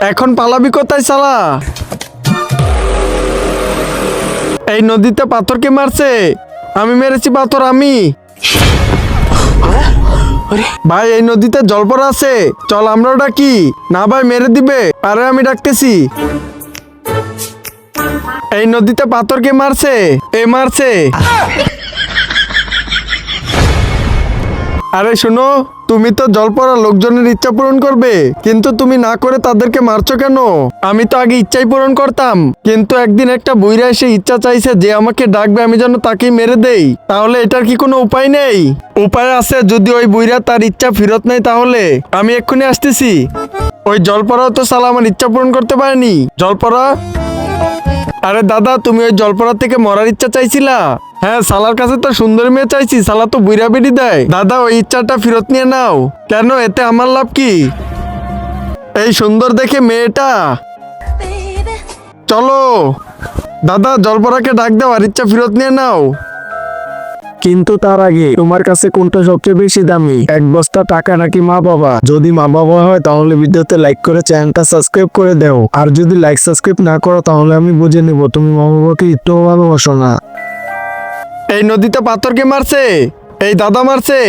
এখন পালাবি কোথায় শালা? এই নদীতে পাথর কে মারছে? আমি মেরেছি পাথর, আমি। ভাই এই নদীতে জলপরা আছে, চল আমরাও ডাকি। না ভাই মেরে দিবে। আরে আমি ডাকতেছি। এই নদীতে পাথর কে মারছে? এ মারছে। আরে শোনো, তুমি তো জলপরা লোকজনের ইচ্ছা পূরণ করবে, কিন্তু তুমি না করে তাদেরকে মারছো কেন? আমি তো আগে ইচ্ছাই পূরণ করতাম, কিন্তু একদিন একটা বুইরা এসে ইচ্ছা চাইছে যে আমাকে ডাকবে, আমি যেন তাকেই মেরে দেই। তাহলে এটার কি কোনো উপায় নেই? উপায় আছে, যদি ওই বুইরা তার ইচ্ছা ফেরত নেয় তাহলে। আমি এক্ষুনি আসতেছি। ওই জলপরাও তো শালা আমার ইচ্ছা পূরণ করতে পারেনি। জলপরা, আরে দাদা তুমি ওই জলপরা থেকে মরার ইচ্ছা চাইছিলা? হ্যাঁ, শালার কাছে তো সুন্দর মেয়ে চাইছি, শালা তো বুইরা বেড়ি দেয়। দাদা ওই ইচ্ছাটা ফেরত নিয়ে নাও। কেন, এতে আমার লাভ কি? এই সুন্দর দেখে মেয়েটা। চলো দাদা, জলপরাকে ডাক দাও আর ইচ্ছা ফেরত নিয়ে নাও। কিন্তু তার আগে তোমার কাছে কোনটা সবচেয়ে বেশি দামি, এক বস্তা টাকা নাকি মা বাবা? যদি মা বাবা হয় তাহলে ভিডিওতে লাইক করে চ্যানেলটা সাবস্ক্রাইব করে দাও, আর যদি লাইক সাবস্ক্রাইব না করো তাহলে আমি বুঝে নেব তুমি মা বাবাকে একটু ভালোবাসো না। এই নদীতে পাথর কে মারছে? এই দাদা মারছে।